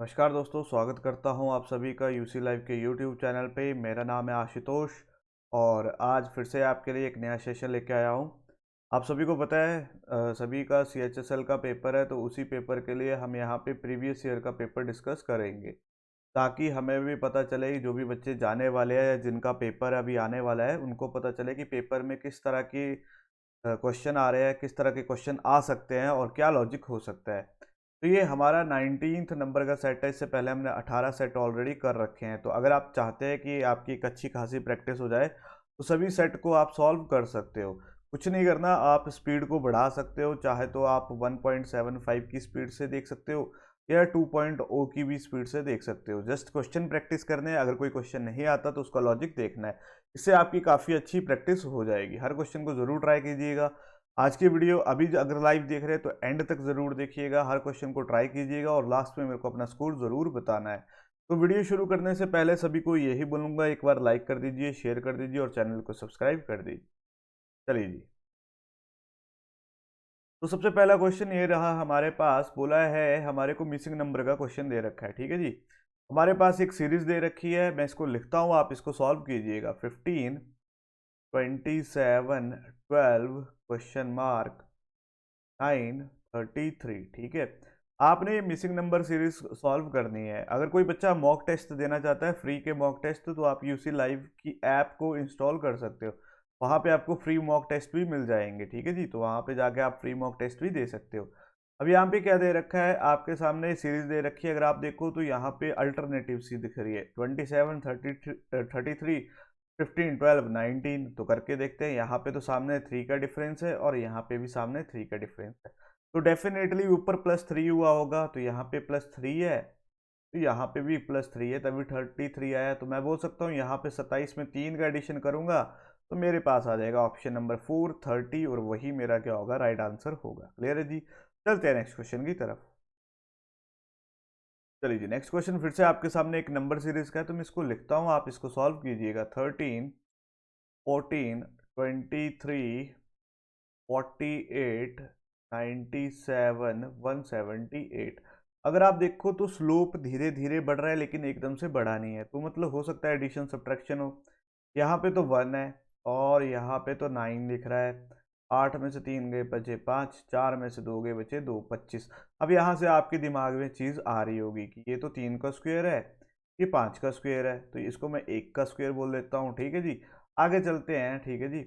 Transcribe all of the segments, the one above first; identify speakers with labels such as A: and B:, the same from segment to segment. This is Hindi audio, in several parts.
A: नमस्कार दोस्तों, स्वागत करता हूं आप सभी का यूसी लाइव के यूट्यूब चैनल पे। मेरा नाम है आशुतोष और आज फिर से आपके लिए एक नया सेशन लेके आया हूं। आप सभी को पता है सभी का सीएचएसएल का पेपर है, तो उसी पेपर के लिए हम यहां पे प्रीवियस ईयर का पेपर डिस्कस करेंगे ताकि हमें भी पता चले कि जो भी बच्चे जाने वाले हैं या जिनका पेपर अभी आने वाला है उनको पता चले कि पेपर में किस तरह की क्वेश्चन आ रहे हैं, किस तरह के क्वेश्चन आ सकते हैं और क्या लॉजिक हो सकता है। तो ये हमारा 19th नंबर का सेट है। इससे पहले हमने 18 सेट ऑलरेडी कर रखे हैं। तो अगर आप चाहते हैं कि आपकी एक अच्छी खासी प्रैक्टिस हो जाए तो सभी सेट को आप सॉल्व कर सकते हो। कुछ नहीं करना, आप स्पीड को बढ़ा सकते हो। चाहे तो आप 1.75 की स्पीड से देख सकते हो या 2.0 की भी स्पीड से देख सकते हो। जस्ट क्वेश्चन प्रैक्टिस करने हैं। अगर कोई क्वेश्चन नहीं आता तो उसका लॉजिक देखना है। इससे आपकी काफ़ी अच्छी प्रैक्टिस हो जाएगी। हर क्वेश्चन को ज़रूर ट्राई कीजिएगा। आज की वीडियो अभी अगर लाइव देख रहे हैं तो एंड तक ज़रूर देखिएगा। हर क्वेश्चन को ट्राई कीजिएगा और लास्ट में मेरे को अपना स्कोर ज़रूर बताना है। तो वीडियो शुरू करने से पहले सभी को यही बोलूँगा, एक बार लाइक कर दीजिए, शेयर कर दीजिए और चैनल को सब्सक्राइब कर दीजिए। चलिए जी। तो सबसे पहला क्वेश्चन ये रहा हमारे पास। बोला है हमारे को मिसिंग नंबर का क्वेश्चन दे रखा है। ठीक है जी। हमारे पास एक सीरीज दे रखी है, मैं इसको लिखता हूँ, आप इसको सॉल्व कीजिएगा। 15, 27, 12 क्वेश्चन मार्क 9, 33। ठीक है। आपने ये मिसिंग नंबर सीरीज सॉल्व करनी है। अगर कोई बच्चा मॉक टेस्ट देना चाहता है, फ्री के मॉक टेस्ट, तो आप यूसी लाइव की ऐप को इंस्टॉल कर सकते हो। वहाँ पे आपको फ्री मॉक टेस्ट भी मिल जाएंगे। ठीक है जी। तो वहाँ पे जाके आप फ्री मॉक टेस्ट भी दे सकते हो। अब यहाँ पे क्या दे रखा है आपके सामने, सीरीज दे रखी है। अगर आप देखो तो यहाँ पे अल्टरनेटिव सी दिख रही है, 27, 33, 15, 12, 19। तो करके देखते हैं। यहाँ पे तो सामने 3 का डिफरेंस है और यहाँ पे भी सामने 3 का डिफरेंस है। तो डेफिनेटली ऊपर +3 हुआ होगा, तो यहाँ पे +3 है, तो यहाँ पे भी +3 है, तभी 33 आया। तो मैं बोल सकता हूँ यहाँ पे 27 में 3 का एडिशन करूंगा तो मेरे पास आ जाएगा ऑप्शन नंबर 4, 30, और वही मेरा क्या होगा, राइट आंसर होगा। क्लियर है जी। चलते हैं नेक्स्ट क्वेश्चन की तरफ। चलिए जी, नेक्स्ट क्वेश्चन फिर से आपके सामने एक नंबर सीरीज का है, तो मैं इसको लिखता हूँ, आप इसको सॉल्व कीजिएगा। 13, 14, 23, 48, 97, 178। अगर आप देखो तो स्लोप धीरे धीरे बढ़ रहा है लेकिन एकदम से बढ़ा नहीं है। तो मतलब हो सकता है एडिशन सब्ट्रैक्शन हो। यहाँ पे तो 1 है और यहाँ पे तो 9 दिख रहा है। 8 में से 3 गए बचे 5, 4 में से 2 गए बचे 2, 25। अब यहाँ से आपके दिमाग में चीज़ आ रही होगी कि ये तो 3 का स्क्वायर है, ये 5 का स्क्वायर है, तो इसको मैं 1 का स्क्वायर बोल देता हूँ। ठीक है जी। आगे चलते हैं। ठीक है जी।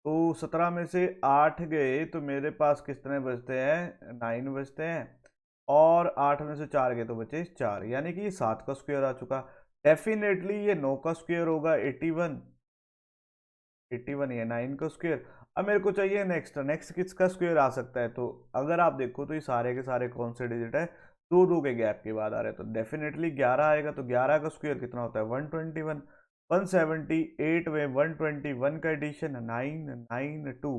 A: तो 17 में से 8 गए तो मेरे पास कितने बचते हैं, 9 बचते हैं। और 8 में से 4 गए तो बचे 4, यानी कि ये 7 का स्क्वायर आ चुका। डेफिनेटली ये 9 का स्क्वायर होगा, 81। 81 ये 9 का स्क्वायर। अब मेरे को चाहिए नेक्स्ट, नेक्स्ट किसका स्क्वायर आ सकता है। तो अगर आप देखो तो ये सारे के सारे कौन से डिजिट है, दो दो के गैप के बाद आ रहे हैं, तो डेफिनेटली 11 आएगा। तो 11 का स्क्वायर कितना होता है, 121। 178 में 121 का एडिशन 992,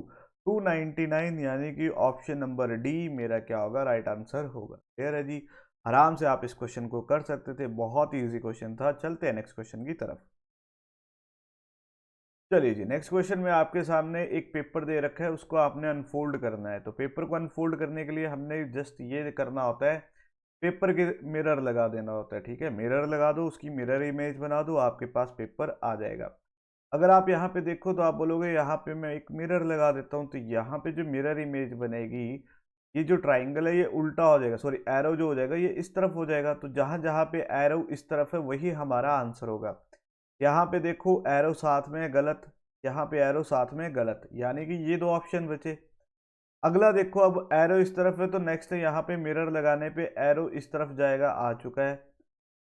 A: 299, यानी कि ऑप्शन नंबर डी मेरा क्या होगा, राइट आंसर होगा। क्लियर है जी। आराम से आप इस क्वेश्चन को कर सकते थे, बहुत ही इजी क्वेश्चन था। चलते हैं नेक्स्ट क्वेश्चन की तरफ। चलिए जी, नेक्स्ट क्वेश्चन में आपके सामने एक पेपर दे रखा है, उसको आपने अनफोल्ड करना है। तो पेपर को अनफोल्ड करने के लिए हमने जस्ट ये करना होता है, पेपर के मिरर लगा देना होता है। ठीक है, मिरर लगा दो, उसकी मिरर इमेज बना दो, आपके पास पेपर आ जाएगा। अगर आप यहाँ पे देखो तो आप बोलोगे यहाँ पे मैं एक मिरर लगा देता हूँ, तो यहाँ पे जो मिरर इमेज बनेगी, ये जो ट्राइंगल है ये उल्टा हो जाएगा, सॉरी एरो जो हो जाएगा ये इस तरफ हो जाएगा। तो जहाँ जहाँ पे एरो इस तरफ है वही हमारा आंसर होगा। यहाँ पे देखो एरो साथ में है, गलत। यहाँ पे एरो साथ में है, गलत, यानी कि ये दो ऑप्शन बचे। अगला देखो, अब एरो इस तरफ है तो नेक्स्ट यहाँ पे मिरर लगाने पे एरो इस तरफ जाएगा, आ चुका है।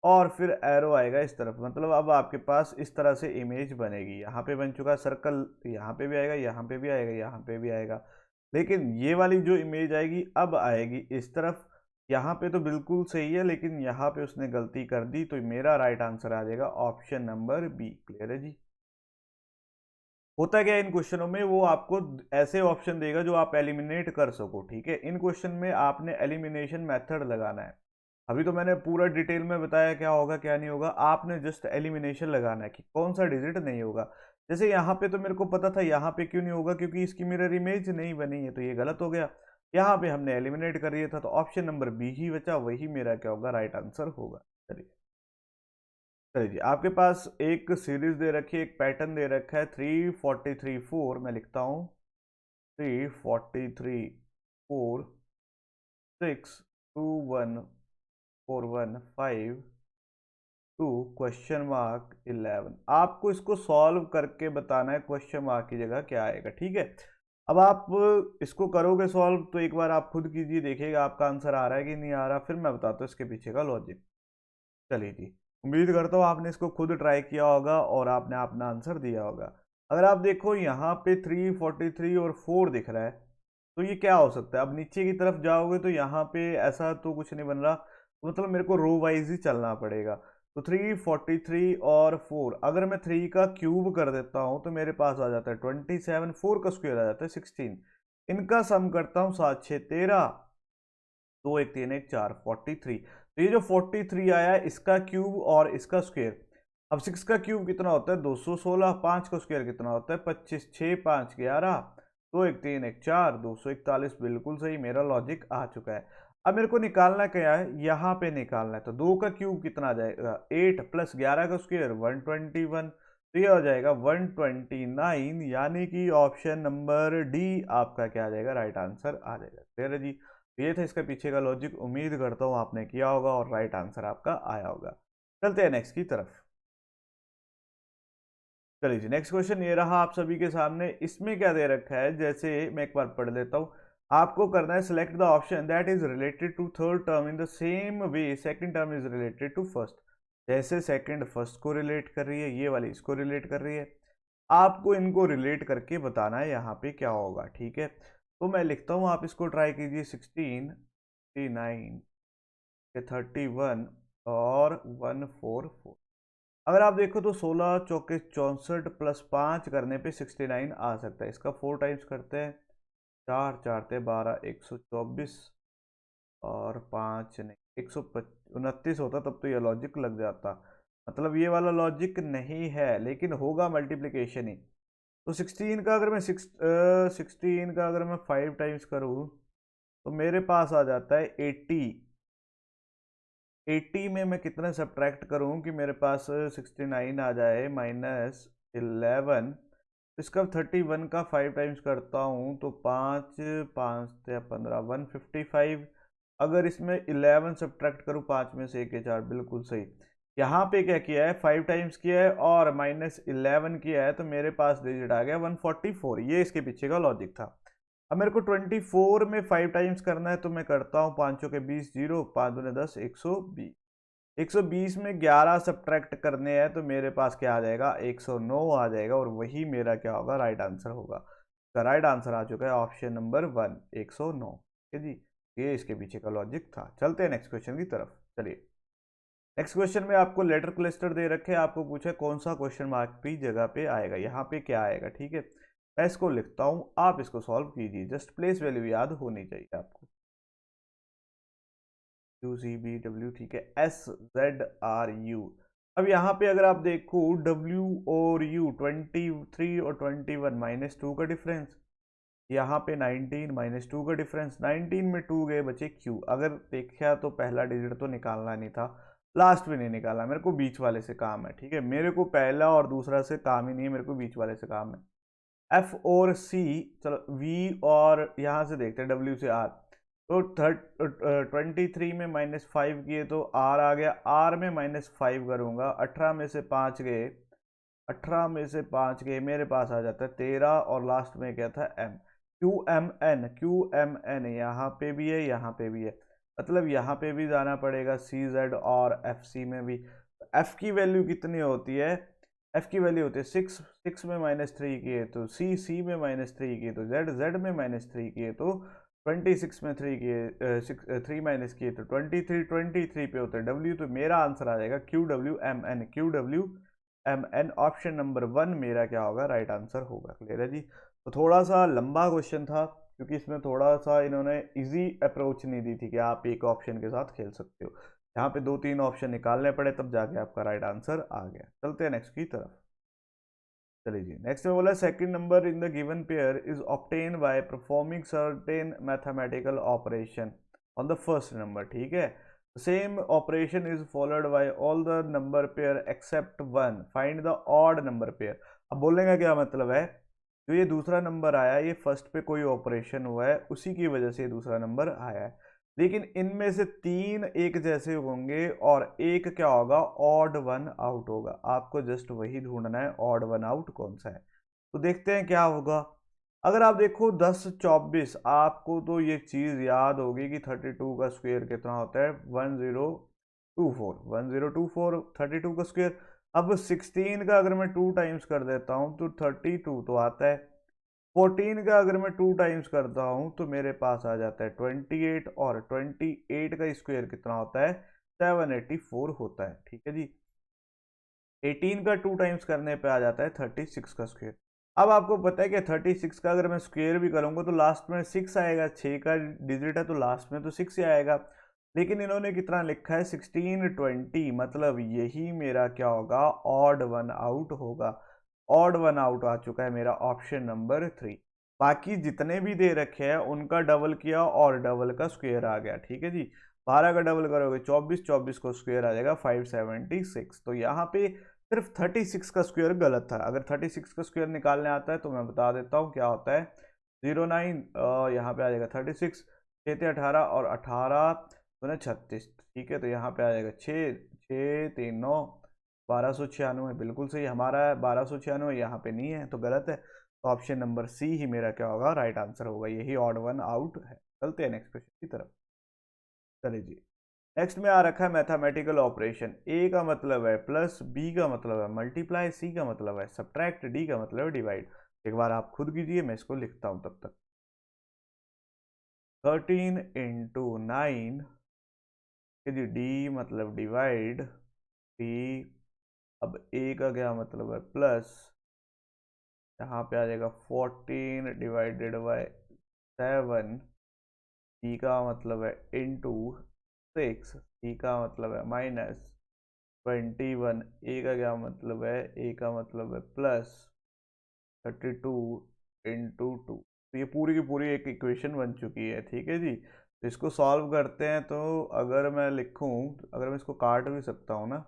A: और फिर एरो आएगा इस तरफ, मतलब अब आपके पास इस तरह से इमेज बनेगी। यहाँ पे बन चुका सर्कल, यहाँ पे भी आएगा, यहाँ पे भी आएगा, यहाँ पे भी आएगा। लेकिन ये वाली जो इमेज आएगी अब आएगी इस तरफ। यहाँ पे तो बिल्कुल सही है लेकिन यहाँ पे उसने गलती कर दी, तो मेरा राइट आंसर आ जाएगा ऑप्शन नंबर बी। क्लियर है जी। होता क्या है इन क्वेश्चनों में, वो आपको ऐसे ऑप्शन देगा जो आप एलिमिनेट कर सको। ठीक है, इन क्वेश्चन में आपने एलिमिनेशन मेथड लगाना है। अभी तो मैंने पूरा डिटेल में बताया क्या होगा क्या नहीं होगा, आपने जस्ट एलिमिनेशन लगाना है कि कौन सा डिजिट नहीं होगा। जैसे यहाँ पे तो मेरे को पता था यहाँ पे क्यों नहीं होगा, क्योंकि इसकी मिरर इमेज नहीं बनी है, तो ये गलत हो गया। यहाँ पे हमने एलिमिनेट कर दिया था, तो ऑप्शन नंबर बी ही बचा, वही मेरा क्या होगा, राइट आंसर होगा। चलिए चलिए जी, आपके पास एक सीरीज दे रखी है, एक पैटर्न दे रखा है 343 4, मैं लिखता हूँ 343 4 6 2 1 5 2 ? आपको इसको सॉल्व करके बताना है, क्वेश्चन मार्क की जगह क्या आएगा, ठीक है। अब आप इसको करोगे सॉल्व तो एक बार आप खुद कीजिए, देखिएगा आपका आंसर आ रहा है कि नहीं आ रहा, फिर मैं बताता हूँ इसके पीछे का लॉजिक। चलिए जी, उम्मीद करता हूँ आपने इसको खुद ट्राई किया होगा और आपने अपना आंसर दिया होगा। अगर आप देखो यहाँ पे 343 और 4 दिख रहा है, तो ये क्या हो सकता है। अब नीचे की तरफ जाओगे तो यहाँ पे ऐसा तो कुछ नहीं बन रहा, तो मतलब मेरे को रो वाइज ही चलना पड़ेगा। तो 343 और 4, अगर मैं 3 का क्यूब कर देता हूँ तो मेरे पास आ जाता है 27, 4 का स्क्वायर आ जाता है 16, इनका सम करता हूँ 7 6 13, 2 1 3 1 4 43। तो ये जो 43 आया है, इसका क्यूब और इसका स्क्वायर। अब 6 का क्यूब कितना होता है 216, 5 का स्क्वायर कितना होता है 25, 6 5 11, 2 1 3 1 4, 241। बिल्कुल सही, मेरा लॉजिक आ चुका है। अब मेरे को निकालना क्या है, यहाँ पे निकालना है। तो 2 का क्यूब कितना आ जाएगा 8 प्लस 11 का स्क्वायर 121, तो ये हो जाएगा 129, यानी कि ऑप्शन नंबर डी आपका क्या आ जाएगा, राइट आंसर आ जाएगा। क्लियर है जी। ये था इसका पीछे का लॉजिक, उम्मीद करता हूँ आपने किया होगा और राइट आंसर आपका आया होगा। चलते हैं नेक्स्ट की तरफ। चलिए जी, नेक्स्ट क्वेश्चन ये रहा आप सभी के सामने। इसमें क्या दे रखा है, जैसे मैं एक बार पढ़ लेता हूँ। आपको करना है select the option that is related to third term in the same way second term is related to first. जैसे सेकंड फर्स्ट को रिलेट कर रही है, ये वाली इसको रिलेट कर रही है, आपको इनको रिलेट करके बताना है यहाँ पे क्या होगा, ठीक है। तो मैं लिखता हूँ, आप इसको ट्राई कीजिए। 16 39 31 और 144। अगर आप देखो तो 16 चौके 64 प्लस 5 करने पे 69 आ सकता है। इसका 4 टाइम्स करते हैं, 4 4 थे 12, 124 और 5 नहीं 129 होता, तब तो ये लॉजिक लग जाता। मतलब ये वाला लॉजिक नहीं है, लेकिन होगा मल्टीप्लिकेशन ही। तो 16 का अगर मैं 16 का अगर मैं 5 टाइम्स करूँ तो मेरे पास आ जाता है 80। 80 में मैं कितना सब्ट्रैक्ट करूं कि मेरे पास 69 आ जाए -11। इसका 31 का 5 टाइम्स करता हूं तो 5 5 या 15 155। अगर इसमें 11 सब्ट्रैक्ट करूं 5 में से 1 के 4, बिल्कुल सही। यहाँ पे क्या किया है, 5 टाइम्स किया है और -11 किया है, तो मेरे पास डिजिट आ गया 144। ये इसके पीछे का लॉजिक था। अब मेरे को 24 में 5 टाइम्स करना है, तो मैं करता हूँ 5 के 20 0, 5 दूने 10, 120। 120 में 11 सब्ट्रैक्ट करने हैं, तो मेरे पास क्या आ जाएगा 109 आ जाएगा, और वही मेरा क्या होगा, राइट आंसर होगा। तो राइट आंसर आ चुका है ऑप्शन नंबर 1, 109। ठीक है जी, ये इसके पीछे का लॉजिक था। चलते हैं नेक्स्ट क्वेश्चन की तरफ। चलिए, नेक्स्ट क्वेश्चन में आपको लेटर क्लस्टर दे रखे हैं, आपको पूछा कौन सा क्वेश्चन मार्क की जगह पे आएगा, यहाँ पे क्या आएगा, ठीक है। मैं इसको लिखता हूँ, आप इसको सॉल्व कीजिए। जस्ट प्लेस वैल्यू याद होनी चाहिए आपको। UCBW, ठीक है, SZRU। अब यहाँ पे अगर आप देखो W और U 23 और 21 -2 का डिफरेंस, यहाँ पे 19 -2 का डिफरेंस, 19 में 2 गए बचे Q। अगर देखा तो पहला डिजिट तो निकालना नहीं था, लास्ट में नहीं निकाला, मेरे को बीच वाले से काम है, ठीक है। मेरे को पहला और दूसरा से काम ही नहीं है, मेरे को बीच वाले से काम है। F और C, चलो V और यहाँ से देखते हैं W से R। तो 23 में -5 किए तो R आ गया, R में -5 करूँगा, 18 में से 5 गए, 18 में से 5 गए, मेरे पास आ जाता है 13, और लास्ट में क्या था M। QMN यहाँ पे भी है, यहाँ पे भी है, मतलब यहाँ पे भी जाना पड़ेगा CZ और FC में भी। F की वैल्यू कितनी होती है, F की वैल्यू होती है 6, 6 में -3 किए तो C में -3 किए तो Z में -3 किए तो 26 में 3 किए 3 माइनस किए तो 23, 23 पे होता है W। तो मेरा आंसर आ जाएगा QWMN, QWMN। ऑप्शन नंबर 1 मेरा क्या होगा, राइट आंसर होगा। क्लियर है जी। तो थोड़ा सा लंबा क्वेश्चन था, क्योंकि इसमें थोड़ा सा इन्होंने इजी अप्रोच नहीं दी थी कि आप एक ऑप्शन के साथ खेल सकते हो। यहाँ पे 2 3 ऑप्शन निकालने पड़े, तब जाके आपका राइट आंसर आ गया। चलते हैं नेक्स्ट की तरफ। चलिए जी, नेक्स्ट में बोला second number in the given pair is obtain by performing certain mathematical operation on the first number. ठीक है, same operation is followed by all the number pair except one, find the odd number pair. अब बोलने का क्या मतलब है, जो ये दूसरा नंबर आया ये फर्स्ट पे कोई ऑपरेशन हुआ है उसी की वजह से ये दूसरा नंबर आया है, लेकिन इनमें से तीन एक जैसे होंगे और एक क्या होगा, ऑड वन आउट होगा। आपको जस्ट वही ढूंढना है ऑड वन आउट कौन सा है। तो देखते हैं क्या होगा। अगर आप देखो 10 24, आपको तो ये चीज याद होगी कि 32 का स्क्वायर कितना होता है, 1024 32 का स्क्वायर। अब 16 का अगर मैं 2 टाइम्स कर देता हूं तो 32 तो आता है। 14 का अगर मैं 2 टाइम्स करता हूं तो मेरे पास आ जाता है 28, और 28 का स्क्वायर कितना होता है, 784 होता है। ठीक है जी, 18 का 2 टाइम्स करने पे आ जाता है 36 का स्क्वायर। अब आपको पता है कि 36 का अगर मैं स्क्वायर भी करूंगा तो लास्ट में 6 आएगा, 6 का डिजिट है तो लास्ट में तो 6 ही आएगा, लेकिन इन्होंने कितना लिखा है 1620, मतलब यही मेरा क्या होगा, ऑड वन आउट होगा। ऑड वन आउट आ चुका है मेरा ऑप्शन नंबर 3। बाकी जितने भी दे रखे हैं उनका डबल किया और डबल का स्क्वायर आ गया। ठीक है जी, 12 का डबल करोगे 24, 24 को स्क्वायर आ जाएगा 576। तो यहाँ पे सिर्फ 36 का स्क्वायर गलत था। अगर 36 का स्क्वायर निकालने आता है तो मैं बता देता हूँ क्या होता है, 09, यहाँ पे आ जाएगा 36, 6 × 18 और 18 × 36। ठीक है, तो यहाँ पे आ जाएगा 6 6 3 9 1296, बिल्कुल सही हमारा है 1296, यहाँ पे नहीं है तो गलत है। तो ऑप्शन नंबर सी ही मेरा क्या होगा, राइट आंसर होगा, यही ऑड वन आउट है। चलते हैं नेक्स्ट क्वेश्चन की तरफ। चलिए जी, नेक्स्ट में आ रखा है मैथमेटिकल ऑपरेशन। ए का मतलब है प्लस, बी का मतलब है मल्टीप्लाई, सी का मतलब है सब्ट्रैक्ट, डी का मतलब है डिवाइड। एक बार आप खुद कीजिए, मैं इसको लिखता हूं तब तक। 13 × 9, जी डी मतलब डिवाइड, डी, अब ए का क्या मतलब है प्लस, यहाँ पे आ जाएगा 14 डिवाइडेड बाय 7, डी का मतलब है इंटू 6, डी का मतलब है माइनस 21, ए का क्या मतलब है, ए का मतलब है प्लस 32 × 2। तो ये पूरी की पूरी एक इक्वेशन बन चुकी है। ठीक है जी, तो इसको सॉल्व करते हैं। तो अगर मैं लिखूं, अगर मैं इसको काट भी सकता हूँ ना,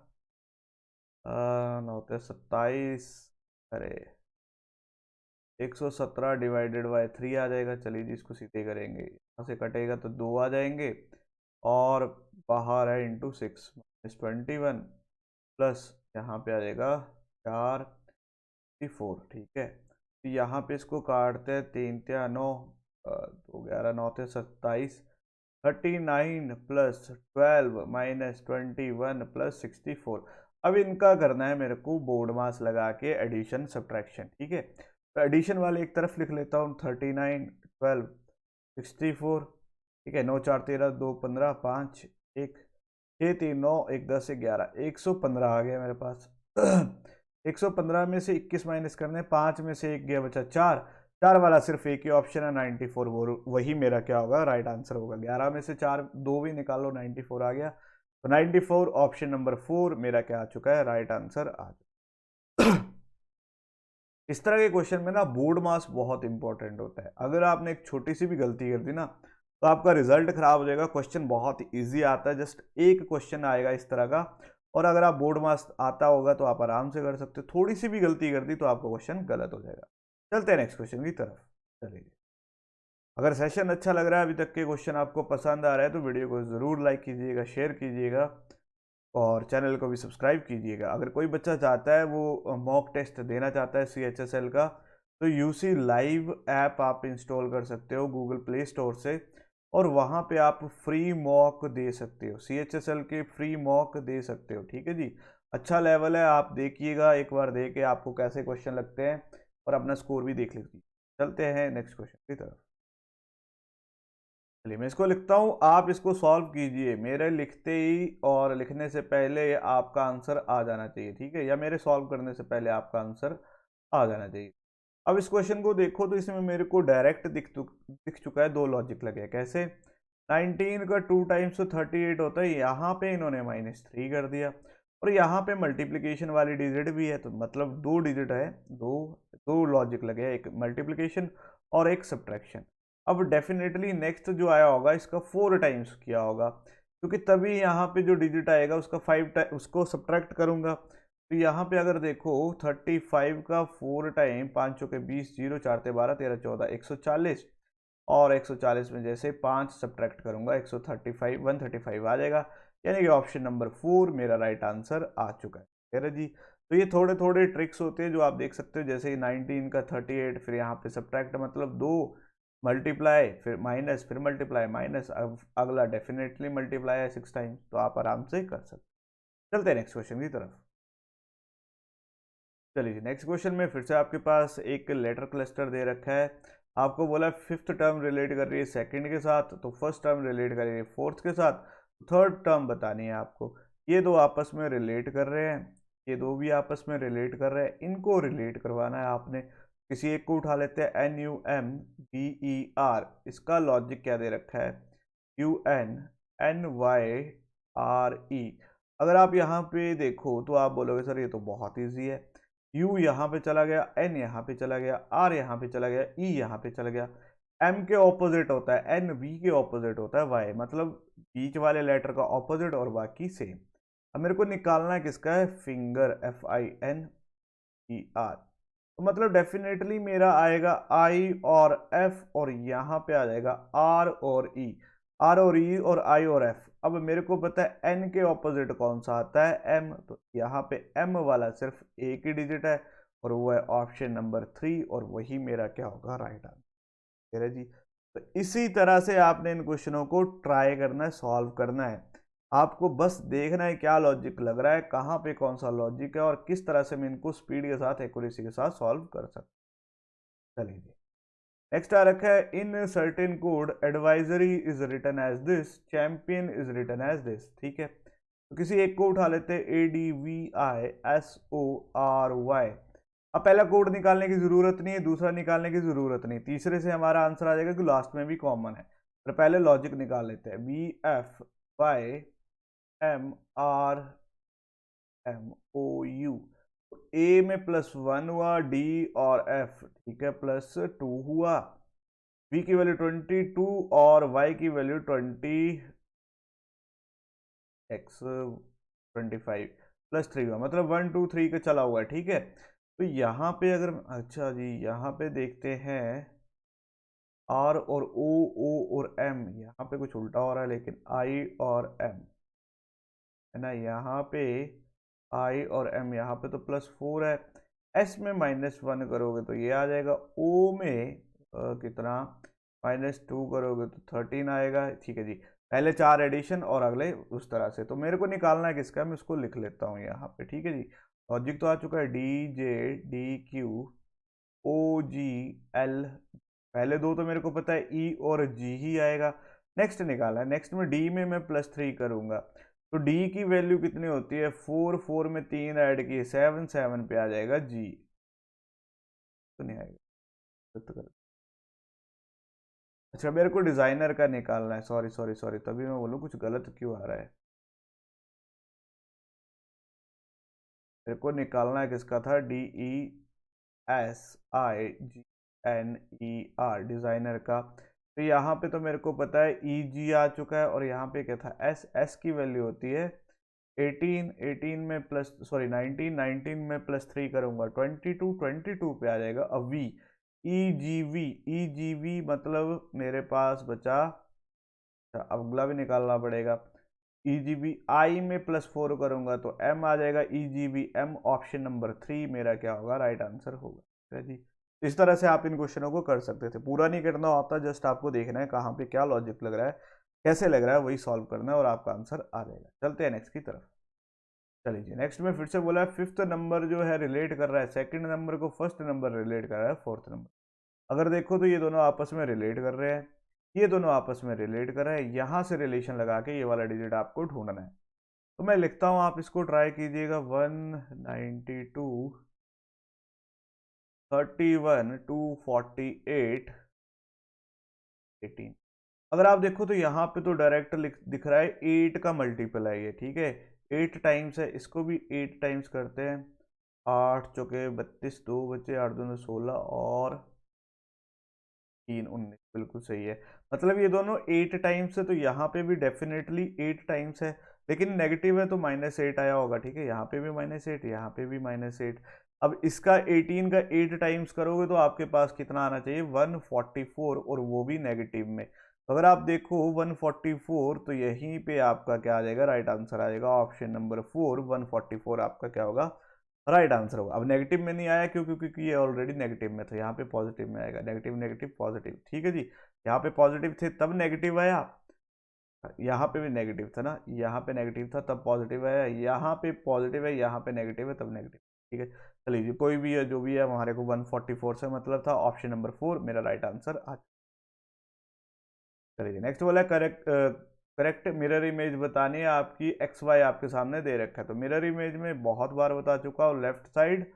A: ना होता है 27, अरे 117 डिवाइडेड बाय 3 आ जाएगा। चलिए जी, इसको सीधे करेंगे, यहाँ से कटेगा तो 2 आ जाएंगे, और बाहर है इंटू 6 -21 प्लस यहाँ पे आ जाएगा 4 4। ठीक है, तो यहाँ पे इसको काटते हैं, 3 × 9 2 11 9 थे 27, 39 प्लस 12 माइनस 21 प्लस 64। अब इनका करना है मेरे को बोर्ड मास लगा के एडिशन सब्ट्रैक्शन। ठीक है, तो एडिशन वाले एक तरफ लिख लेता हूँ, 39 12 64। ठीक है, 9 4 13 2 15 5 1 6 3 9 1 10 11 115 आ गया मेरे पास। 115 में से 21 माइनस करने, 5 में से एक गया बचा 4, 4 वाला सिर्फ एक ही ऑप्शन है 94, वही मेरा क्या होगा, राइट आंसर होगा। 11 में से 4 2 भी निकालो, 94 आ गया। तो 94 ऑप्शन नंबर 4 मेरा क्या आ चुका है, राइट आंसर आ चुका। इस तरह के क्वेश्चन में ना बोर्ड मास बहुत इंपॉर्टेंट होता है। अगर आपने एक छोटी सी भी गलती कर दी ना तो आपका रिजल्ट खराब हो जाएगा। क्वेश्चन बहुत इजी आता है, जस्ट एक क्वेश्चन आएगा इस तरह का, और अगर आप बोर्ड मास आता होगा तो आप आराम से कर सकते हो। थोड़ी सी भी गलती कर दी तो आपका क्वेश्चन गलत हो जाएगा। चलते हैं नेक्स्ट क्वेश्चन की तरफ। चलिए, अगर सेशन अच्छा लग रहा है, अभी तक के क्वेश्चन आपको पसंद आ रहा है तो वीडियो को ज़रूर लाइक कीजिएगा, शेयर कीजिएगा, और चैनल को भी सब्सक्राइब कीजिएगा। अगर कोई बच्चा चाहता है वो मॉक टेस्ट देना चाहता है CHSL का, तो यूसी लाइव ऐप आप इंस्टॉल कर सकते हो गूगल प्ले स्टोर से, और वहाँ पे आप फ्री मॉक दे सकते हो, CHSL के फ्री मॉक दे सकते हो। ठीक है जी, अच्छा लेवल है, आप देखिएगा, एक बार दे के आपको कैसे क्वेश्चन लगते हैं और अपना स्कोर भी देख लीजिए। चलते हैं नेक्स्ट क्वेश्चन की तरफ। चलिए, मैं इसको लिखता हूँ, आप इसको सॉल्व कीजिए। मेरे लिखते ही और लिखने से पहले आपका आंसर आ जाना चाहिए। ठीक है, या मेरे सॉल्व करने से पहले आपका आंसर आ जाना चाहिए। अब इस क्वेश्चन को देखो तो इसमें मेरे को डायरेक्ट दिख चुका है, दो लॉजिक लगे। कैसे, 19 का 2 टाइम्स तो 38 होता है, यहाँ पे इन्होंने -3 कर दिया। और यहाँ पे मल्टीप्लिकेशन वाली डिजिट भी है, तो मतलब 2 डिजिट है, दो दो लॉजिक लगे हैं, एक मल्टीप्लिकेशन और एक सब्ट्रैक्शन। अब डेफिनेटली नेक्स्ट जो आया होगा इसका 4 टाइम्स किया होगा, क्योंकि तभी यहाँ पे जो डिजिट आएगा उसका 5 टाइम उसको सब्ट्रैक्ट करूंगा। तो यहाँ पे अगर देखो 35 का 4 टाइम, 5 चौके 20, 0 4 12 13 14 140, और 140 में जैसे 5 सब्ट्रैक्ट करूंगा 135 आ जाएगा, यानी कि ऑप्शन नंबर 4 मेरा राइट आंसर आ चुका है जी। तो ये थोड़े थोड़े ट्रिक्स होते हैं जो आप देख सकते हो, जैसे 19 का 38, फिर यहाँ पे सब्ट्रैक्ट मतलब 2, मल्टीप्लाई फिर माइनस, फिर मल्टीप्लाई माइनस, अब अगला डेफिनेटली मल्टीप्लाई है 6 टाइम्स, तो आप आराम से कर सकते। चलते हैं नेक्स्ट क्वेश्चन की तरफ। चलिए जी, नेक्स्ट क्वेश्चन में फिर से आपके पास एक लेटर क्लस्टर दे रखा है। आपको बोला फिफ्थ टर्म रिलेट कर रही है सेकंड के साथ, तो फर्स्ट टर्म रिलेट कर रही है फोर्थ के साथ, थर्ड टर्म बतानी है आपको। ये दो आपस में रिलेट कर रहे हैं, ये दो भी आपस में रिलेट कर रहे हैं, इनको रिलेट करवाना है आपने। किसी एक को उठा लेते हैं, NUMBER। इसका लॉजिक क्या दे रखा है, UNNYRE। अगर आप यहाँ पे देखो तो आप बोलोगे सर ये तो बहुत ईजी है, U यहाँ पे चला गया, N यहाँ पे चला गया, R यहाँ पे चला गया, E यहाँ पे चला गया। M के ऑपोजिट होता है N, V के ऑपोजिट होता है Y, मतलब बीच वाले लेटर का ऑपोजिट और बाकी सेम। अब मेरे को निकालना है किसका है, फिंगर, FINGER। तो मतलब डेफिनेटली मेरा आएगा I और F, और यहाँ पे आ जाएगा R और E, R और E और I और F। अब मेरे को पता है N के ऑपोजिट कौन सा आता है, M, तो यहाँ पे M वाला सिर्फ एक ही डिजिट है, और वो है ऑप्शन नंबर 3, और वही मेरा क्या होगा, राइट आंसर है जी। तो इसी तरह से आपने इन क्वेश्चनों को ट्राई करना है, सॉल्व करना है। आपको बस देखना है क्या लॉजिक लग रहा है, कहाँ पे कौन सा लॉजिक है, और किस तरह से मैं इनको स्पीड के साथ, एक्यूरेसी के साथ सॉल्व कर सकता। चलिए नेक्स्ट आ रखा है, in certain code advisory is written as this, champion is written as this. ठीक है, तो किसी एक को उठा लेते हैं, ADVISORY। अब पहला कोड निकालने की जरूरत नहीं है, दूसरा निकालने की जरूरत नहीं, तीसरे से हमारा आंसर आ जाएगा कि लास्ट में भी कॉमन है। तो पहले लॉजिक निकाल लेते हैं, BFYMRMOU। ए में +1 हुआ, डी और एफ, ठीक है, +2 हुआ, बी की वैल्यू 22 और वाई की वैल्यू 25 +3 हुआ, मतलब 1 2 3 का चला हुआ है। ठीक है, तो यहाँ पे अगर, अच्छा जी, यहाँ पे देखते हैं आर और ओ और एम, यहाँ पे कुछ उल्टा हो रहा है, लेकिन आई और एम है ना, यहाँ पे आई और एम, यहाँ पे तो +4 है, एस में -1 करोगे तो ये आ जाएगा, ओ में कितना, -2 करोगे तो 13 आएगा। ठीक है जी, पहले 4 एडिशन और अगले उस तरह से। तो मेरे को निकालना है किसका, मैं उसको लिख लेता हूँ यहाँ पे। ठीक है जी, लॉजिक तो आ चुका है, DJ DQ OGL। पहले दो तो मेरे को पता है ई और जी ही आएगा। नेक्स्ट निकाला है, नेक्स्ट में डी में मैं +3 करूंगा, तो डी की वैल्यू कितनी होती है, 4, 4 में 3 ऐड किए 7, 7 पे आ जाएगा जी, तो नहीं आएगा, तो कर। अच्छा, मेरे को डिजाइनर का निकालना है, सॉरी सॉरी सॉरी, तभी मैं बोलूँ कुछ गलत क्यों आ रहा है। मेरे को निकालना है किसका था, DESIGNER, डिजाइनर का। तो यहाँ पे तो मेरे को पता है EG आ चुका है, और यहाँ पे क्या था, S की वैल्यू होती है 18, 18 में प्लस, सॉरी 19, 19 में +3 करूंगा 22, 22 पे आ जाएगा। अब V, EGV मतलब मेरे पास बचा, अच्छा अब अगला भी निकालना पड़ेगा, EGB I में +4 करूंगा तो M आ जाएगा, EGB M, ऑप्शन नंबर 3 मेरा क्या होगा, राइट आंसर होगा। है जी, इस तरह से आप इन क्वेश्चनों को कर सकते थे, पूरा नहीं करना होता, जस्ट आपको देखना है कहाँ पे क्या लॉजिक लग रहा है, कैसे लग रहा है, वही सॉल्व करना है और आपका आंसर आ जाएगा। चलते हैं नेक्स्ट की तरफ। चलिए नेक्स्ट में फिर से बोला है, फिफ्थ नंबर जो है रिलेट कर रहा है सेकंड नंबर को, फर्स्ट नंबर रिलेट कर रहा है फोर्थ नंबर। अगर देखो तो ये दोनों आपस में रिलेट कर रहे हैं, ये दोनों आपस में रिलेट कर रहे हैं, यहाँ से रिलेशन लगा के ये वाला डिजिट आपको ढूंढना है। तो मैं लिखता हूँ, आप इसको ट्राई कीजिएगा, 192, 31, 248, 18। अगर आप देखो तो यहाँ पे तो डायरेक्ट दिख रहा है 8 का मल्टीपल है ये, ठीक है, 8 टाइम्स है, इसको भी 8 टाइम्स करते हैं। 8 चौके 32, 2 बचे, 8 दूनी 16 और 3 19, बिल्कुल सही है। मतलब ये दोनों 8 टाइम्स है, तो यहाँ पे भी डेफिनेटली 8 टाइम्स है, लेकिन नेगेटिव है तो -8 आया होगा। ठीक है, यहाँ पे भी -8, यहाँ पे भी -8। अब इसका 18 का 8 टाइम्स करोगे तो आपके पास कितना आना चाहिए, 144, और वो भी नेगेटिव में। तो अगर आप देखो 144, तो यहीं पे आपका क्या आ जाएगा, राइट आंसर आ जाएगा ऑप्शन नंबर 4, 144 आपका क्या होगा, राइट आंसर होगा। अब नेगेटिव में नहीं आया क्यों, क्योंकि ये ऑलरेडी नेगेटिव में था, यहाँ पे पॉजिटिव में आएगा, नेगेटिव नेगेटिव पॉजिटिव। ठीक है जी, यहाँ पे पॉजिटिव थे तब नेगेटिव आया, यहाँ पे भी नेगेटिव था ना, यहाँ पे नेगेटिव था तब पॉजिटिव आया, यहाँ पे पॉजिटिव है, यहाँ पे नेगेटिव है तब नेगेटिव। ठीक है, चलिए जी, कोई भी है जो भी है, हमारे को 144 से मतलब था, ऑप्शन नंबर 4 मेरा राइट आंसर आ। चलिए नेक्स्ट वाला, करेक्ट करेक्ट मिरर इमेज बतानी है आपकी, एक्स वाई आपके सामने दे रखा है। तो मिरर इमेज में बहुत बार बता चुका हूँ, लेफ्ट साइड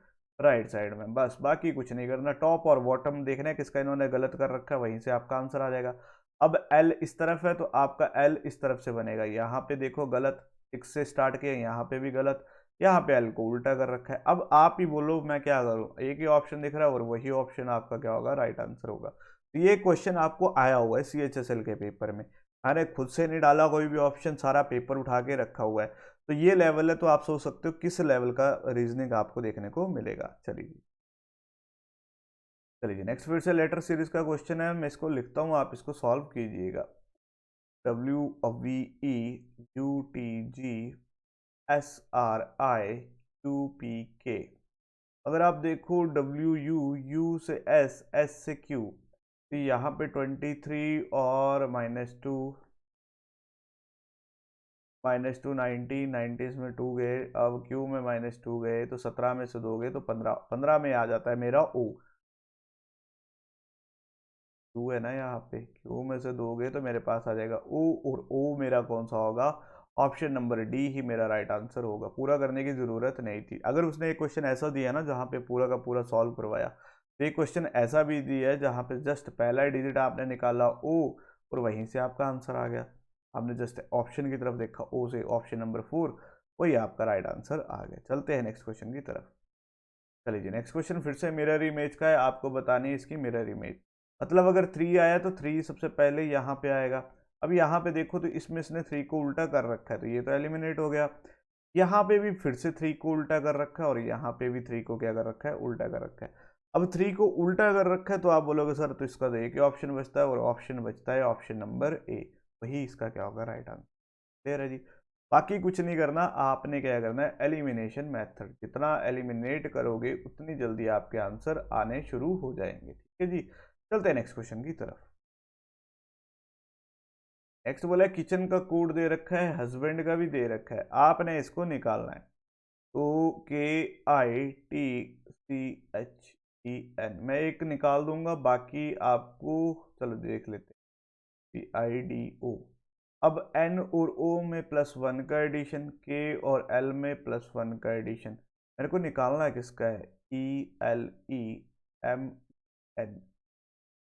A: राइट साइड में, बस बाकी कुछ नहीं करना। टॉप और बॉटम देखना है किसका इन्होंने गलत कर रखा है, वहीं से आपका आंसर आ जाएगा। अब एल इस तरफ है तो आपका एल इस तरफ से बनेगा, यहाँ पे देखो गलत, सिक्स से स्टार्ट किया, यहाँ पे भी गलत, यहाँ पे एल को उल्टा कर रखा है। अब आप ही बोलो मैं क्या करूँ, एक ही ऑप्शन दिख रहा है और वही ऑप्शन आपका क्या होगा, राइट आंसर होगा। तो ये क्वेश्चन आपको आया हुआ है CHSL के पेपर में, मैंने खुद से नहीं डाला कोई भी ऑप्शन, सारा पेपर उठा के रखा हुआ है। तो ये लेवल है, तो आप सोच सकते हो किस लेवल का रीजनिंग आपको देखने को मिलेगा। चलिए चलिए नेक्स्ट फिर से लेटर सीरीज का क्वेश्चन है, मैं इसको लिखता हूँ, आप इसको सॉल्व कीजिएगा। WVEUTGSRI 2PK। अगर आप देखो WU, U से S, S से Q, तो यहाँ पे 23 और -2, -2 90, 90 में 2 गए, अब Q में -2 गए, तो 17 में से 2 गए तो 15, 15 में आ जाता है मेरा O। Q है ना यहाँ पे, Q में से 2 गए तो मेरे पास आ जाएगा O, और O मेरा कौन सा होगा, ऑप्शन नंबर डी ही मेरा राइट आंसर होगा। पूरा करने की जरूरत नहीं थी, अगर उसने एक क्वेश्चन ऐसा दिया ना जहाँ पे पूरा का पूरा सॉल्व करवाया, तो एक क्वेश्चन ऐसा भी दिया है जहाँ पे जस्ट पहला डिजिट आपने निकाला O, और वहीं से आपका आंसर आ गया। आपने जस्ट ऑप्शन की तरफ देखा O से, ऑप्शन नंबर 4, वही आपका राइट आंसर आ गया। चलते हैं नेक्स्ट क्वेश्चन की तरफ। चलिए जी, नेक्स्ट क्वेश्चन फिर से मिरर इमेज का है, आपको बतानी है इसकी मिरर इमेज। मतलब अगर 3 आया तो 3 सबसे पहले यहाँ पे आएगा। अब यहाँ पे देखो तो इसमें इसने 3 को उल्टा कर रखा है, तो ये तो एलिमिनेट हो गया। यहाँ पे भी फिर से 3 को उल्टा कर रखा है, और यहाँ पे भी 3 को क्या कर रखा है, उल्टा कर रखा है। अब 3 को उल्टा कर रखा है, तो आप बोलोगे सर तो इसका तो एक ही ऑप्शन बचता है, और ऑप्शन बचता है ऑप्शन नंबर ए, वही इसका क्या होगा, राइट आंसर। क्लियर है जी, बाकी कुछ नहीं करना, आपने क्या करना है, एलिमिनेशन मेथड, जितना एलिमिनेट करोगे उतनी जल्दी आपके आंसर आने शुरू हो जाएंगे। ठीक है जी, चलते हैं नेक्स्ट क्वेश्चन की तरफ। नेक्स्ट बोला है किचन का कोड दे रखा है, हस्बैंड का भी दे रखा है, आपने इसको निकालना है। KITCHEN, मैं एक निकाल दूंगा, बाकी आपको चलो देख लेते हैं, CIDO। अब N और O में +1 का एडिशन, K और L में +1 का एडिशन, मेरे को निकालना है किसका है, ELEMN।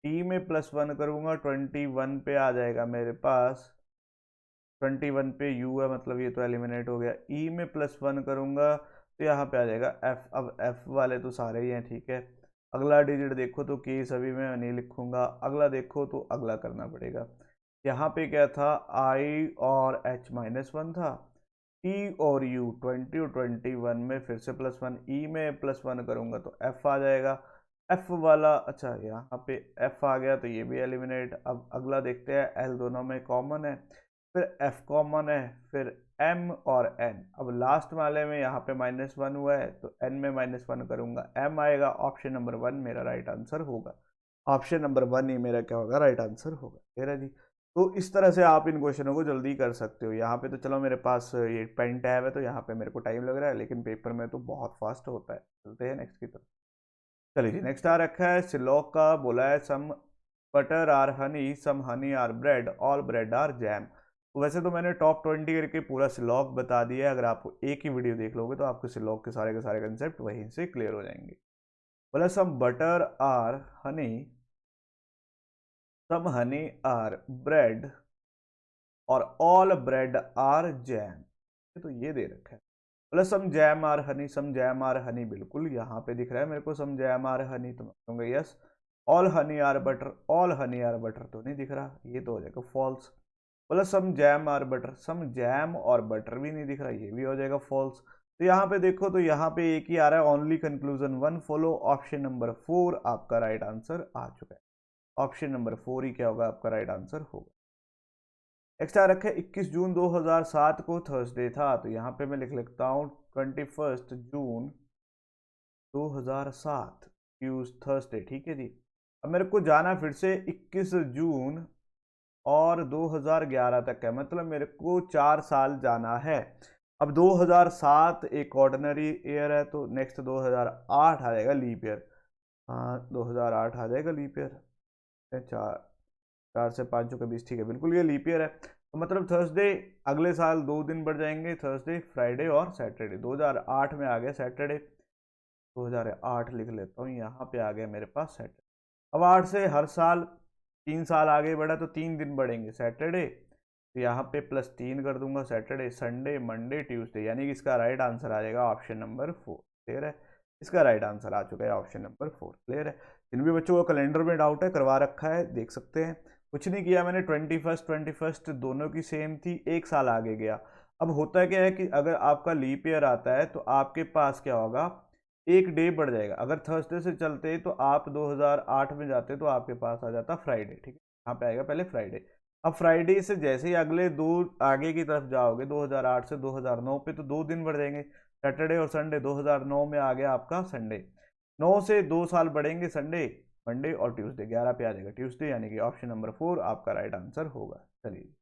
A: T में +1 करूंगा, 21 पे आ जाएगा मेरे पास, 21 पे U है, मतलब ये तो एलिमिनेट हो गया। E में +1 करूंगा तो यहाँ पे आ जाएगा F। अब F वाले तो सारे ही हैं, ठीक है। अगला डिजिट देखो तो K सभी में नहीं लिखूंगा, अगला देखो तो अगला करना पड़ेगा। यहाँ पे क्या था, I और H-1 था, T और U 20 और 21 में फिर से +1, E में +1 करूंगा तो F आ जाएगा। F वाला, अच्छा यहाँ पे F आ गया तो ये भी एलिमिनेट। अब अगला देखते हैं, L दोनों में कॉमन है, फिर F कॉमन है, फिर M और N। अब लास्ट वाले में यहाँ पे -1 हुआ है, तो N में -1 करूंगा, M आएगा, ऑप्शन नंबर 1 मेरा राइट आंसर होगा। ऑप्शन नंबर 1 ही मेरा क्या होगा, राइट आंसर होगा। ठीक है जी, तो इस तरह से आप इन क्वेश्चनों को जल्दी कर सकते हो। यहाँ पे तो चलो मेरे पास ये पेन टैब है, तो यहाँ पे मेरे को टाइम लग रहा है, लेकिन पेपर में तो बहुत फास्ट होता है। चलते हैं नेक्स्ट की तरफ। चलिए नेक्स्ट आ रखा है सिलोक का, बोला है some butter are honey, some honey are bread, all bread are jam. तो वैसे तो मैंने टॉप 20 करके पूरा सिलोक बता दिया है, अगर आप एक ही वीडियो देख लोगे तो आपको सिलोक के सारे कंसेप्ट वहीं से क्लियर हो जाएंगे। बोला some butter are honey, some honey are bread, और ऑल ब्रेड आर जैम। तो ये दे रखा है। Plus some jam are honey, some jam are honey बिल्कुल यहाँ पे दिख रहा है मेरे को सम जैम आर हनी, तो मैं कहूँगा yes. All honey are butter, all honey are butter तो नहीं दिख रहा, ये तो हो जाएगा फॉल्स। बोला सम जैम और बटर, सम जैम और बटर भी नहीं दिख रहा, ये भी हो जाएगा फॉल्स। तो यहाँ पे देखो तो यहाँ पे एक ही आ रहा है, only conclusion one follow, option number 4 आपका राइट आंसर आ चुका है। ऑप्शन नंबर 4 ही क्या होगा आपका राइट आंसर होगा। नेक्स्ट आ रखा है 21 जून 2007 को थर्सडे था, तो यहाँ पे मैं लिख लेता हूँ 21 जून 2007 ट्यूज थर्सडे, ठीक है जी। अब मेरे को जाना फिर से 21 जून और 2011 तक है, मतलब मेरे को 4 साल जाना है। अब 2007 एक ऑर्डिनरी ईयर है, तो नेक्स्ट 2008 आ जाएगा लीप ईयर। हाँ 2008 आ जाएगा लीप ईयर। 4 4 से 5 का 20, ठीक है, बिल्कुल ये लीप ईयर है। तो मतलब थर्सडे अगले साल 2 दिन बढ़ जाएंगे, थर्सडे फ्राइडे और सैटरडे। 2008 में आ गया सैटरडे, 2008 लिख लेता हूँ, यहाँ पे आ गया मेरे पास सैटरडे। अब 8 से हर साल 3 साल आगे बढ़ा तो 3 दिन बढ़ेंगे, सैटरडे, तो यहाँ पे +3 कर दूंगा, सैटरडे संडे मंडे ट्यूसडे, यानी कि इसका राइट आंसर आ जाएगा ऑप्शन नंबर 4। क्लियर है, इसका राइट आंसर आ चुका है ऑप्शन नंबर 4। क्लियर है। जिन भी बच्चों को कैलेंडर में डाउट है करवा रखा है, देख सकते हैं। कुछ नहीं किया मैंने, 21 दोनों की सेम थी, एक साल आगे गया। अब होता क्या है कि अगर आपका लीप ईयर आता है तो आपके पास क्या होगा, एक डे बढ़ जाएगा। अगर थर्सडे से चलते तो आप 2008 में जाते तो आपके पास आ जाता फ्राइडे, ठीक है, यहाँ पे आएगा पहले फ्राइडे। अब फ्राइडे से जैसे ही अगले 2 आगे की तरफ जाओगे 2008 से 2009 पे, तो 2 दिन बढ़ जाएंगे, सैटरडे और संडे। 2009 में आ गया आपका संडे, 9 से 2 साल बढ़ेंगे, संडे मंडे और ट्यूसडे, 11 पे आ जाएगा ट्यूसडे, यानी कि ऑप्शन नंबर 4 आपका राइट आंसर होगा। चलिए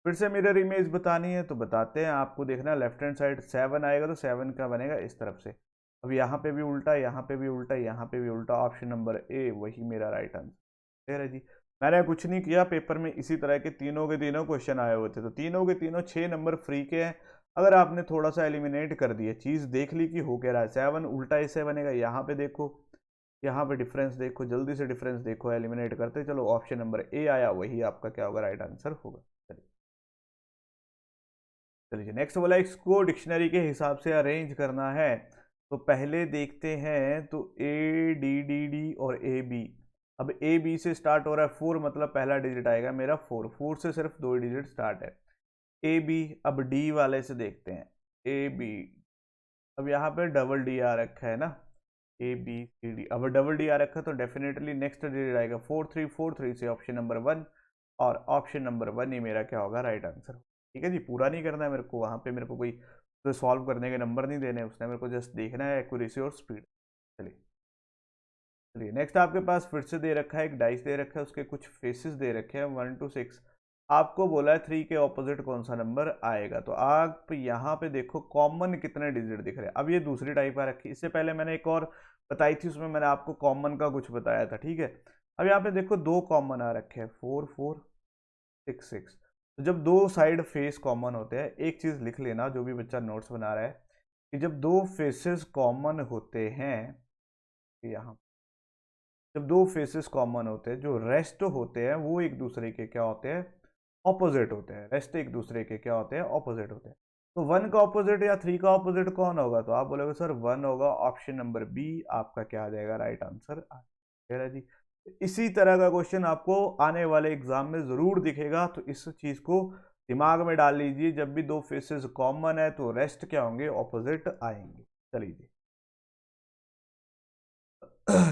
A: फिर से मिरर इमेज बतानी है तो बताते हैं। आपको देखना है लेफ्ट हैंड साइड 7 आएगा, तो 7 का बनेगा इस तरफ से। अब यहाँ पे भी उल्टा, यहाँ पे भी उल्टा, यहाँ पे भी उल्टा, ऑप्शन नंबर ए वही मेरा राइट आंसर। क्लियर है जी। मैंने कुछ नहीं किया, पेपर में इसी तरह के तीनों के तीनों क्वेश्चन आए हुए थे, तो तीनों के तीनों 6 नंबर फ्री के हैं। अगर आपने थोड़ा सा एलिमिनेट कर दिया, चीज़ देख ली कि हो क्या रहा है, 7 उल्टा इससे बनेगा, यहाँ पे देखो, यहाँ पे डिफरेंस देखो, जल्दी से डिफरेंस देखो, एलिमिनेट करते चलो, ऑप्शन नंबर ए आया, वही आपका क्या होगा राइट आंसर होगा। चलिए नेक्स्ट बोला इसको डिक्शनरी के हिसाब से अरेंज करना है, तो पहले देखते हैं। तो ए डी डी डी और ए बी। अब ए बी से स्टार्ट हो रहा है 4, मतलब पहला डिजिट आएगा मेरा 4, 4 से सिर्फ 2 डिजिट स्टार्ट है ए बी। अब डी वाले से देखते हैं, ए बी। अब यहाँ पे डबल डी आ रखा है ना, ए बी सी डी। अब डबल डी आ रखा है तो डेफिनेटली नेक्स्ट डिजिट आएगा 4 3 से ऑप्शन नंबर 1, और ऑप्शन नंबर 1 ही मेरा क्या होगा राइट आंसर। ठीक है जी, पूरा नहीं करना है मेरे को, वहाँ पे मेरे को कोई तो सॉल्व करने के नंबर नहीं देने, उसने मेरे को जस्ट देखना है एक्यूरेसी और स्पीड। चलिए चलिए नेक्स्ट आपके पास फिर से दे रखा है, एक डाइस दे रखा है, उसके कुछ फेसेस दे रखे हैं 1 to 6। आपको बोला है 3 के ऑपोजिट कौन सा नंबर आएगा, तो आप यहाँ पे देखो कॉमन कितने डिजिट दिख रहे हैं। अब ये दूसरी टाइप आ रखी, इससे पहले मैंने एक और बताई थी, उसमें मैंने आपको कॉमन का कुछ बताया था, ठीक है। अब यहाँ पे देखो 2 कॉमन आ रखे हैं, 4 4 6 6। तो जब 2 साइड फेस कॉमन होते हैं, एक चीज लिख लेना जो भी बच्चा नोट्स बना रहा है, कि जब 2 फेसेस कॉमन होते हैं, यहाँ जब 2 फेसेस कॉमन होते हैं, जो रेस्ट होते हैं वो एक दूसरे के क्या होते हैं, ऑपोजिट होते हैं। रेस्ट एक दूसरे के क्या होते हैं, ऑपोजिट होते हैं। तो 1 का ऑपोजिट या 3 का ऑपोजिट कौन होगा, तो आप बोलोगे सर 1 होगा, ऑप्शन नंबर बी आपका क्या आ जाएगा राइट आंसर। है जी। इसी तरह का क्वेश्चन आपको आने वाले एग्जाम में जरूर दिखेगा, तो इस चीज को दिमाग में डाल लीजिए, जब भी 2 फेसेस कॉमन है तो रेस्ट क्या होंगे, ऑपोजिट आएंगे। चलिए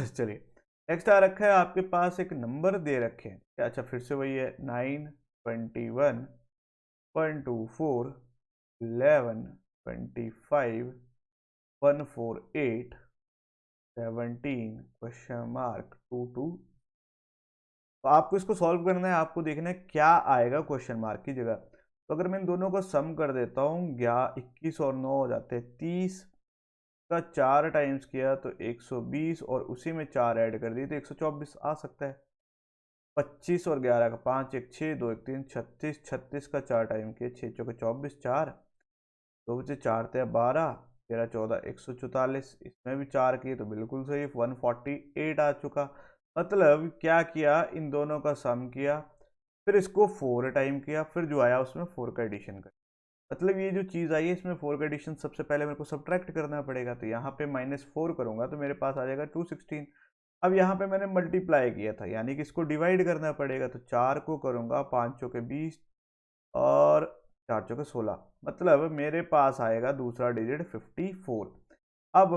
A: चलिए नेक्स्ट आ रखा है आपके पास, एक नंबर दे रखे हैं, अच्छा फिर से वही है 9 21 124 11 25 148 17 क्वेश्चन मार्क 22। तो आपको इसको सॉल्व करना है, आपको देखना है क्या आएगा क्वेश्चन मार्क की जगह। तो अगर मैं इन दोनों को सम कर देता हूँ, 21 और 9 हो जाते हैं 30 का 4 टाइम्स किया तो 120, और उसी में 4 ऐड कर दिए तो 124 आ सकता है। 25 और 11 का 5 1 6 2 1 3 36, 36 का 4 टाइम किया 6 चौके 24, 4 दो बचे 4 थे 12 13 14 144, इसमें भी 4 किए तो बिल्कुल सही 148 आ चुका। मतलब क्या किया, इन दोनों का सम किया, फिर इसको 4 टाइम किया, फिर जो आया उसमें 4 का एडिशन कर। मतलब ये जो चीज़ आई है इसमें 4 का एडिशन सबसे पहले मेरे को सब्ट्रैक्ट करना पड़ेगा, तो यहाँ पे -4 करूँगा तो मेरे पास आ जाएगा 216। अब यहाँ पे मैंने मल्टीप्लाई किया था यानी कि इसको डिवाइड करना पड़ेगा, तो 4 को करूँगा 5 चौके 20 और 4 चौके 16, मतलब मेरे पास आएगा दूसरा डिजिट 54। अब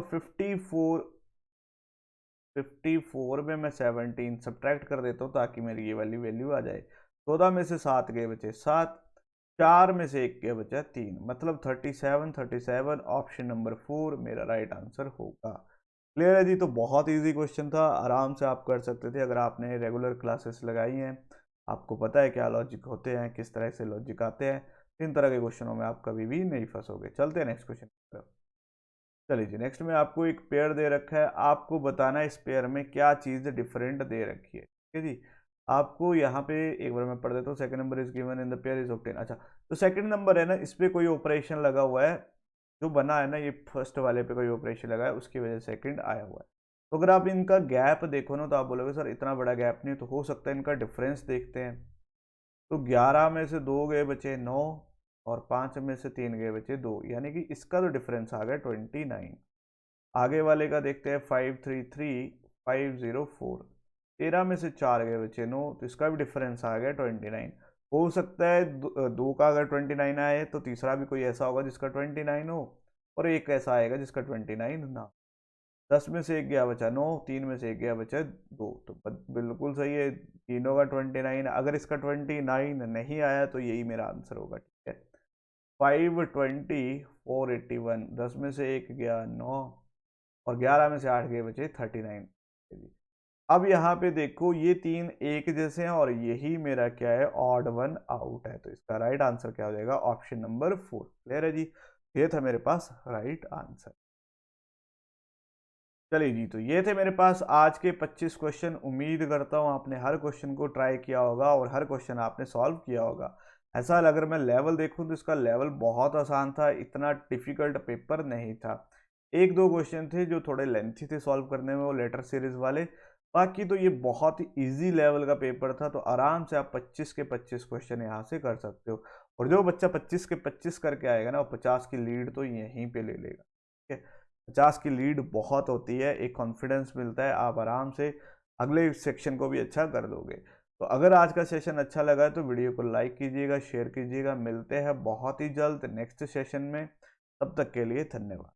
A: 54 में मैं 17 सब्ट्रैक्ट कर देता हूँ ताकि मेरी ये वाली वैल्यू आ जाए। 14 में से 7 गए बचे 7, 4 में से 1 गया बचा 3, मतलब 37 ऑप्शन नंबर 4 मेरा राइट आंसर होगा। क्लियर है जी? तो बहुत इजी क्वेश्चन था, आराम से आप कर सकते थे अगर आपने रेगुलर क्लासेस लगाई हैं, आपको पता है क्या लॉजिक होते हैं, किस तरह से लॉजिक आते हैं। इन तरह के क्वेश्चनों में आप कभी भी नहीं फंसोगे। चलते हैं नेक्स्ट क्वेश्चन की तरफ। चलिए जी, नेक्स्ट में आपको एक पेयर दे रखा है, आपको बताना है इस पेयर में क्या चीज़ डिफरेंट दे रखी है। ठीक है जी, आपको यहाँ पे एक बार मैं पढ़ देता हूँ। Second number is given in the pair is obtain. अच्छा, तो सेकंड नंबर है ना, इस पे कोई ऑपरेशन लगा हुआ है, जो बना है ना, ये फर्स्ट वाले पे कोई ऑपरेशन लगा है, उसकी वजह से सेकंड आया हुआ है। तो अगर आप इनका गैप देखो ना, तो आप बोलोगे सर इतना बड़ा गैप नहीं, तो हो सकता है इनका डिफरेंस देखते हैं। तो 11 में से 2 गए बचे 9 और 5 में से 3 गए बचे 2, यानी कि इसका तो डिफरेंस आ गया 29। आगे वाले का देखते हैं 533 504, 13 में से 4 गए बचे 9, तो इसका भी डिफरेंस आ गया 29। हो सकता है दो का अगर 29 आए तो तीसरा भी कोई ऐसा होगा जिसका 29 हो, और एक ऐसा आएगा जिसका 29 ना। 10 में से एक गया बचा 9, 3 में से एक गया बचा 2, तो बिल्कुल सही है, तीनों का 29। अगर इसका 29 नहीं आया तो यही मेरा आंसर होगा। ठीक है, 520 481, 10 में से एक गया 9 और 11 में से 8 गए बचे 39। अब यहाँ पे देखो ये तीन एक जैसे हैं और यही मेरा क्या है, ऑड वन आउट है, तो इसका राइट आंसर क्या हो जाएगा, ऑप्शन नंबर 4। क्लियर है जी? ये था मेरे पास राइट आंसर। चलिए जी, तो ये थे मेरे पास आज के 25 क्वेश्चन। उम्मीद करता हूँ आपने हर क्वेश्चन को ट्राई किया होगा और हर क्वेश्चन आपने सॉल्व किया होगा। ऐसा अगर मैं लेवल देखूँ तो इसका लेवल बहुत आसान था, इतना डिफिकल्ट पेपर नहीं था। एक दो क्वेश्चन थे जो थोड़े लेंथी थे सॉल्व करने में, वो लेटर सीरीज वाले। बाकी तो ये बहुत ही ईजी लेवल का पेपर था, तो आराम से आप 25 के 25 क्वेश्चन यहाँ से कर सकते हो। और जो बच्चा 25 के 25 करके आएगा ना, वो 50 की लीड तो यहीं पे ले लेगा। ठीक है, 50 की लीड बहुत होती है, एक कॉन्फिडेंस मिलता है, आप आराम से अगले सेक्शन को भी अच्छा कर दोगे। तो अगर आज का सेशन अच्छा लगा है तो वीडियो को लाइक कीजिएगा, शेयर कीजिएगा। मिलते हैं बहुत ही जल्द नेक्स्ट सेशन में, तब तक के लिए धन्यवाद।